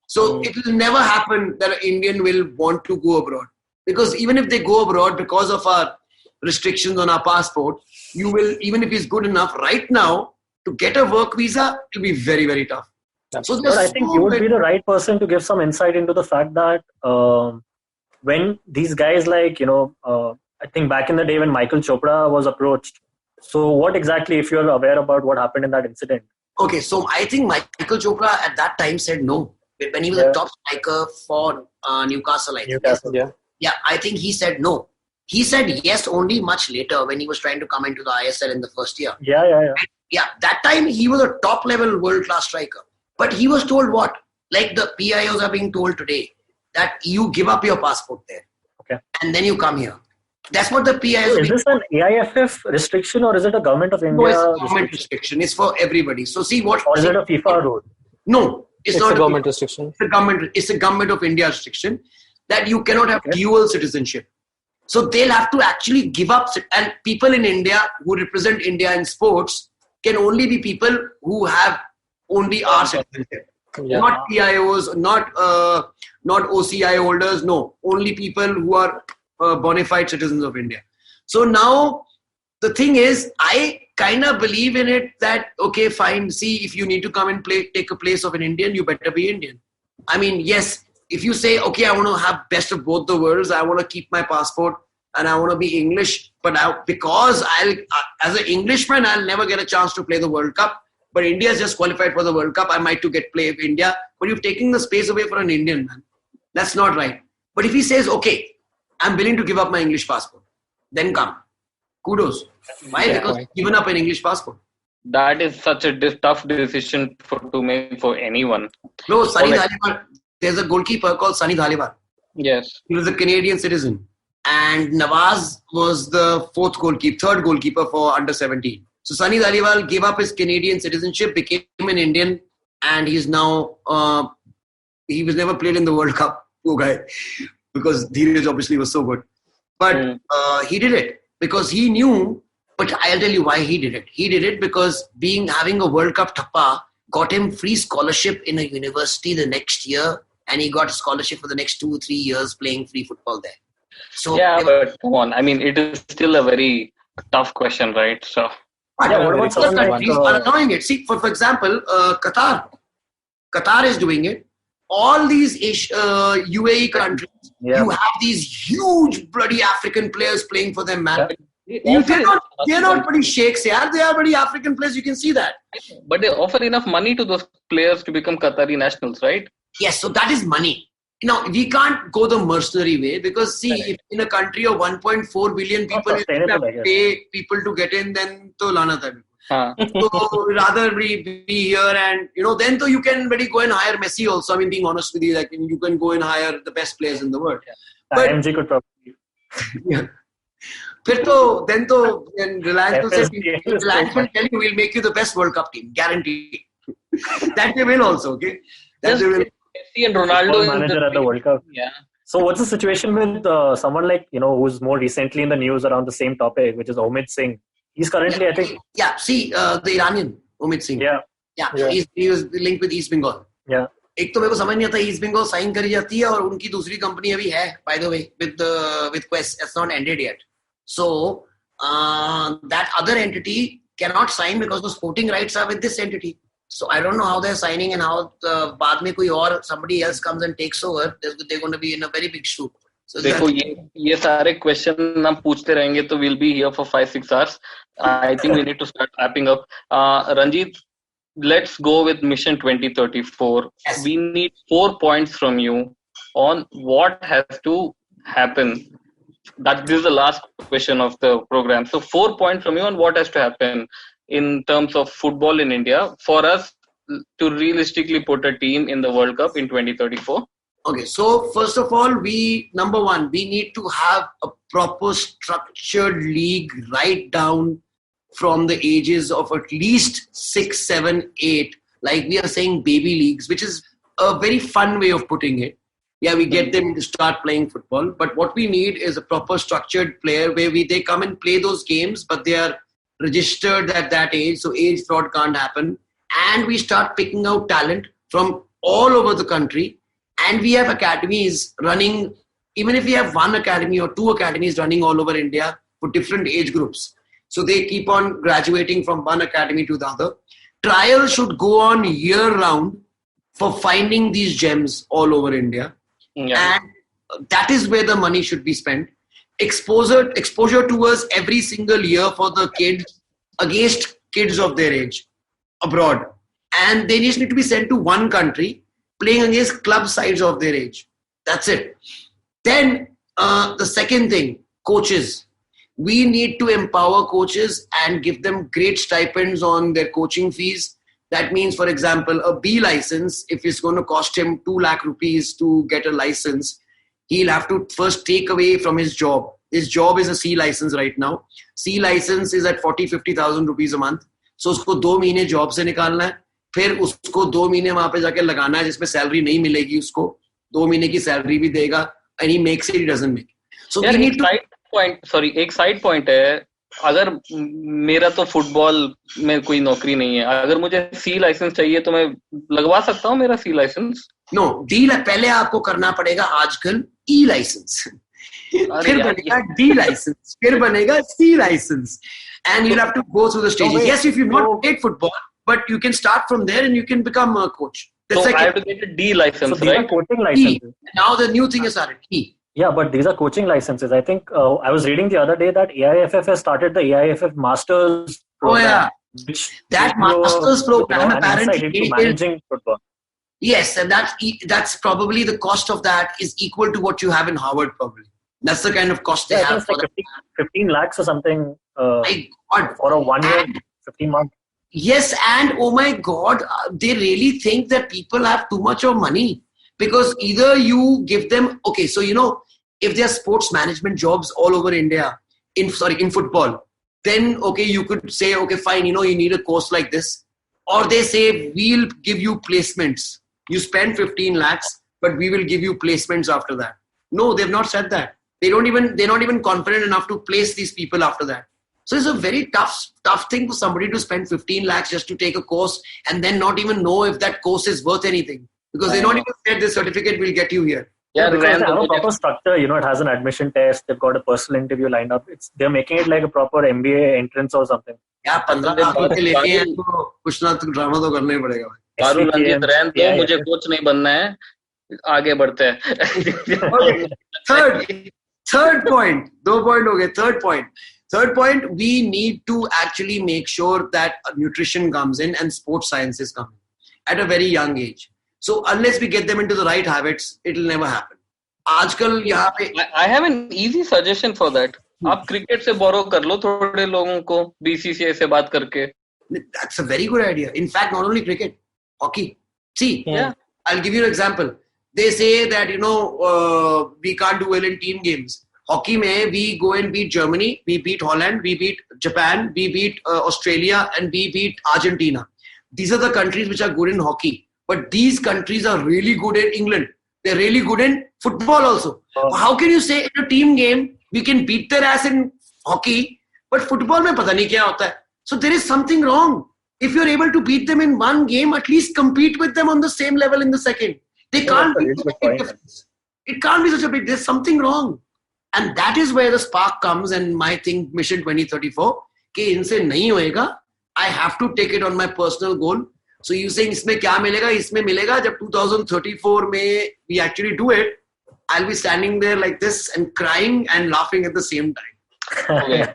So it will never happen that an Indian will want to go abroad. Because even if they go abroad because of our restrictions on our passport, even if he's good enough right now to get a work visa, it will be very, very tough. So I think you would be the right person to give some insight into the fact that when these guys like, I think back in the day when Michael Chopra was approached. So what exactly, if you're aware about what happened in that incident? Okay, so I think Michael Chopra at that time said no. When he was a top striker for Newcastle, I think. Yeah, I think he said no. He said yes only much later when he was trying to come into the ISL in the first year. Yeah, that time he was a top level world-class striker. But he was told what? Like the PIOs are being told today, that you give up your passport there. Okay. And then you come here. That's what the PIOs so is this an AIFF restriction or is it a government of India? No, it's a government restriction. It's for everybody. So see what... Or is it a FIFA rule? No, it's not a government restriction. It's a government of India restriction that you cannot have dual citizenship. So they'll have to actually give up. And people in India who represent India in sports can only be people who have only our citizenship. Not PIOs, not OCI holders. No, only people who are bona fide citizens of India. So now the thing is, I kind of believe in it that, okay, fine. See, if you need to come and take a place of an Indian, you better be Indian. I mean, yes, if you say, okay, I want to have best of both the worlds, I want to keep my passport and I want to be English, but because as an Englishman, I'll never get a chance to play the World Cup. But India is just qualified for the World Cup. I might to get play of India. But you're taking the space away for an Indian, man. That's not right. But if he says, okay, I'm willing to give up my English passport, then come. Kudos. Why? Because he's given up an English passport. That is such a tough decision to make for anyone. No, Sunny Dhaliwal. There's a goalkeeper called Sunny Dhaliwal. Yes. He was a Canadian citizen. And Nawaz was the third goalkeeper for under 17. So Sunny Dhaliwal gave up his Canadian citizenship, became an Indian, and he's now, he was never played in the World Cup, poor guy, because Dheeraj obviously was so good. But he did it because he knew, but I'll tell you why he did it. He did it because having a World Cup thappa got him free scholarship in a university the next year, and he got a scholarship for the next 2 or 3 years playing free football there. So but come on. I mean, it is still a very tough question, right? So... what about other countries are allowing it? See, for example, Qatar. Qatar is doing it. All these UAE countries, you have these huge bloody African players playing for them, man. They're not pretty sheikhs, yaar. They are pretty African players. You can see that. But they offer enough money to those players to become Qatari nationals, right? Yes, so that is money. Now, we can't go the mercenary way because, see, if in a country of 1.4 billion people, if you have to pay people to get in, then to lana hai. So, rather be here and, then you can really go and hire Messi also. I mean, being honest with you, like you can go and hire the best players in the world. But MG could probably. Then Reliance will tell you, we'll make you the best World Cup team. Guaranteed. That they will also, okay? That they will. Messi and Ronaldo manager at the World Cup. Yeah. So what's the situation with someone like, who's more recently in the news around the same topic, which is Omid Singh? He's currently, I think... Yeah, see, the Iranian, Omid Singh. Yeah. He was linked with East Bengal. Yeah. एक तो मेरे को समझ नहीं आता east Bengal sign करी जाती है और उनकी दूसरी कंपनी अभी है by the way with Quest. It's not ended yet. So that other entity cannot sign because the sporting rights are with this entity. So I don't know how they're signing and how बाद में कोई और somebody else comes and takes over. They're going to be in a very big shoe. So देखो ये सारे question हम पूछते रहेंगे तो we'll be here for 5-6 hours. I think we need to start wrapping up. Ranjit, let's go with Mission 2034. Yes. We need 4 points from you on what has to happen. This is the last question of the program. So 4 points from you on what has to happen in terms of football in India for us to realistically put a team in the World Cup in 2034. Okay, so first of all, number one, we need to have a proper structured league right down from the ages of at least 6, 7, 8, like we are saying baby leagues, which is a very fun way of putting it. Yeah, we get them to start playing football, but what we need is a proper structured player where they come and play those games, but they are registered at that age, so age fraud can't happen. And we start picking out talent from all over the country, and we have academies running, even if we have one academy or two academies running all over India for different age groups. So they keep on graduating from one academy to the other. Trials should go on year-round for finding these gems all over India. Yeah. And that is where the money should be spent. Exposure to us every single year for the kids against kids of their age abroad. And they just need to be sent to one country playing against club sides of their age. That's it. Then the second thing, coaches. We need to empower coaches and give them great stipends on their coaching fees. That means, for example, a B license, if it's going to cost him 2 lakh rupees to get a license, he'll have to first take away from his job. His job is a C license right now. C license is at 40,000-50,000 rupees a month. So उसको 2 महीने job से निकालना है, फिर उसको 2 महीने वहाँ पे जाके लगाना है जिसमें salary नहीं मिलेगी उसको, 2 महीने की salary भी देगा, and he makes it, he doesn't make it. So we need to... एक साइड पॉइंट है, अगर मेरा तो फुटबॉल में कोई नौकरी नहीं है, अगर मुझे सी लाइसेंस चाहिए तो मैं लगवा सकता हूँ मेरा सी लाइसेंस? नो, पहले आपको करना पड़ेगा आजकल ई लाइसेंस, फिर बनेगा डी लाइसेंस, फिर बनेगा C licence, and you have to go through the stages. Yes, if you not played football, but you can start from there and you can become a coach. So I have to get a D license, right? Coaching licenses. Now the new thing is started. E. Yeah, but these are coaching licenses. I think I was reading the other day that AIFF has started the AIFF Masters program. Oh yeah, which that Masters program apparently managing football. Yes, and that's probably the cost of that is equal to what you have in Harvard. Probably that's the kind of cost they have. It's like 15 lakhs or something my God. For a 1 year, 15 months. Yes, and oh my God, they really think that people have too much of money, because either you give them, okay, so you know, if there are sports management jobs all over India in football, then okay, you could say, okay, fine, you know, you need a course like this, or they say we'll give you placements. You spend 15 lakhs, but we will give you placements after that. No, they've not said that. They're not even confident enough to place these people after that. So it's a very tough thing for somebody to spend 15 lakhs just to take a course and then not even know if that course is worth anything, because they not even said this certificate will get you here. Yeah, because they have a proper structure. You know, it has an admission test. They've got a personal interview lined up. They're making it like a proper MBA entrance or something. Yeah, 15 lakh के लेके हैं तो कुछ ना कुछ drama तो करना ही पड़ेगा. पारुल रंजीत रहन तो मुझे कोच नहीं बनना है. आगे बढ़ते हैं. Third point. 2 point हो गए. Third point, we need to actually make sure that nutrition comes in and sports sciences come in at a very young age. So unless we get them into the right habits, it will never happen. आजकल यहाँ पे I have an easy suggestion for that. आप cricket से बोरो कर लो थोड़े लोगों को, BCCI से बात करके. That's a very good idea. In fact, not only cricket, hockey. See, yeah. I'll give you an example. They say that, you know, we can't do well in team games. Hockey में we go and beat Germany, we beat Holland, we beat Japan, we beat Australia, and we beat Argentina. These are the countries which are good in hockey. But these countries are really good in England. They're really good in football also. How can you say in a team game we can beat their ass in hockey, but football में पता नहीं क्या होता है? So there is something wrong. If you're able to beat them in one game, at least compete with them on the same level in the second. They can't be such a big difference. It can't be such a big. There's something wrong, and that is where the spark comes. And my thing, Mission 2034, कि इनसे नहीं होएगा. I have to take it on my personal goal. So you saying इसमें क्या मिलेगा? इसमें मिलेगा जब 2034 में we actually do it. I'll be standing there like this and crying and laughing at the same time. Okay.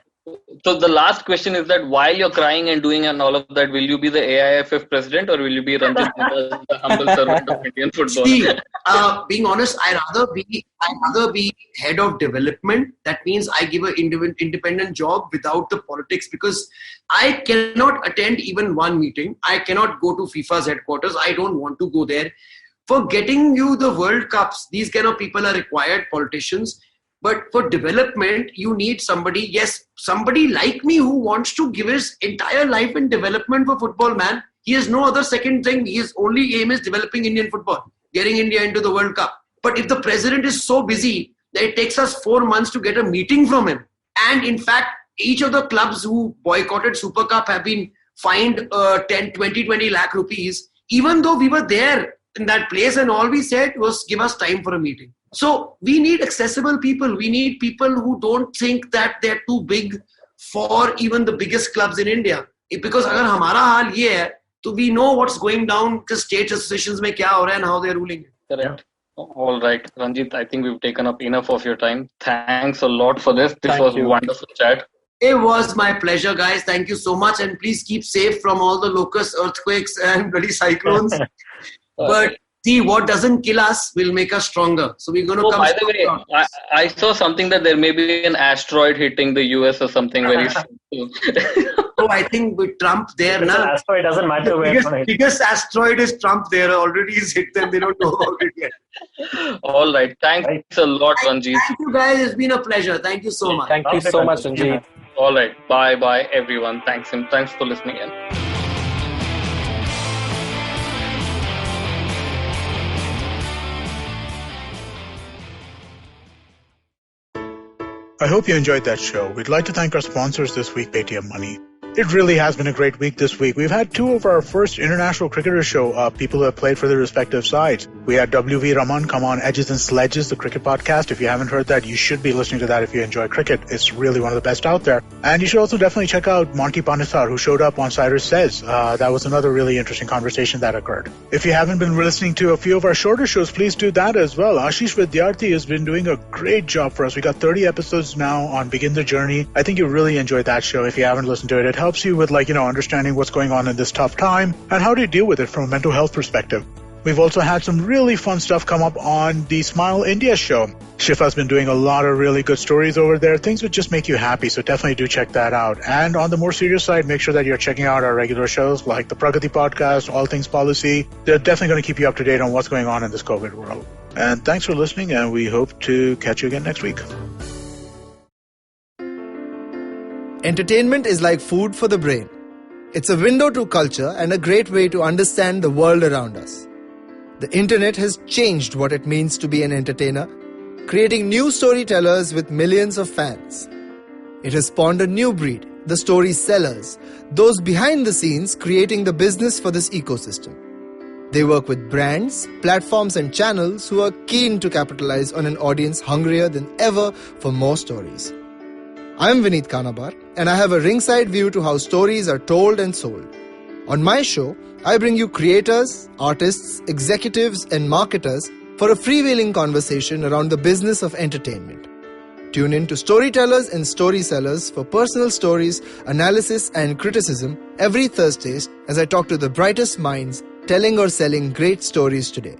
So the last question is that while you're crying and doing and all of that, will you be the AIFF president or will you be Ranjit Mehta, the humble servant of Indian football? See, being honest, I'd rather be head of development. That means I give an independent job without the politics, because I cannot attend even one meeting. I cannot go to FIFA's headquarters. I don't want to go there. For getting you the World Cups, these kind of people are required, politicians. But for development, you need somebody like me who wants to give his entire life in development for football, man. He has no other second thing. His only aim is developing Indian football, getting India into the World Cup. But if the president is so busy that it takes us 4 months to get a meeting from him, and in fact, each of the clubs who boycotted Super Cup have been fined 10, 20, 20 lakh rupees, even though we were there in that place and all we said was give us time for a meeting. So we need accessible people. We need people who don't think that they're too big for even the biggest clubs in India. Because अगर हमारा हाल ये है, तो we know what's going down to state associations में क्या हो रहा है and how they're ruling it. Correct. All right, Ranjit, I think we've taken up enough of your time. Thanks a lot for this. This was a wonderful chat. It was my pleasure, guys. Thank you so much. And please keep safe from all the locusts, earthquakes and bloody cyclones. But see, what doesn't kill us will make us stronger. So we're going to come. By the way, I saw something that there may be an asteroid hitting the US or something very soon. So I think with Trump there now. The asteroid doesn't matter where it's going. Biggest asteroid is Trump there. Already is hit them. They don't know about it yet. All right. Thanks a lot, Ranjit. Thank you, guys. It's been a pleasure. Thank you so much. Thank you so much, Ranjit. All right. Bye, everyone. Thanks for listening in. I hope you enjoyed that show. We'd like to thank our sponsors this week, Paytm Money. It really has been a great week this week. We've had two of our first international cricketers show up, people who have played for their respective sides. We had W.V. Raman come on Edges and Sledges, the cricket podcast. If you haven't heard that, you should be listening to that if you enjoy cricket. It's really one of the best out there. And you should also definitely check out Monty Panesar, who showed up on Cyrus Says. That was another really interesting conversation that occurred. If you haven't been listening to a few of our shorter shows, please do that as well. Ashish Vidyarthi has been doing a great job for us. We got 30 episodes now on Begin the Journey. I think you really enjoyed that show. If you haven't listened to it, it helps you with understanding what's going on in this tough time and how to deal with it from a mental health perspective. We've also had some really fun stuff come up on the Smile India show. Shifa's been doing a lot of really good stories over there. Things would just make you happy, so definitely do check that out. And on the more serious side, make sure that you're checking out our regular shows like the Pragati podcast, All Things Policy. They're definitely going to keep you up to date on what's going on in this COVID world. And thanks for listening, and we hope to catch you again next week. Entertainment is like food for the brain. It's a window to culture and a great way to understand the world around us. The internet has changed what it means to be an entertainer, creating new storytellers with millions of fans. It has spawned a new breed, the story sellers, those behind the scenes creating the business for this ecosystem. They work with brands, platforms and channels who are keen to capitalize on an audience hungrier than ever for more stories. I'm Vineet Kanabar, and I have a ringside view to how stories are told and sold. On my show, I bring you creators, artists, executives, and marketers for a freewheeling conversation around the business of entertainment. Tune in to Storytellers and Story Sellers for personal stories, analysis, and criticism every Thursdays as I talk to the brightest minds telling or selling great stories today.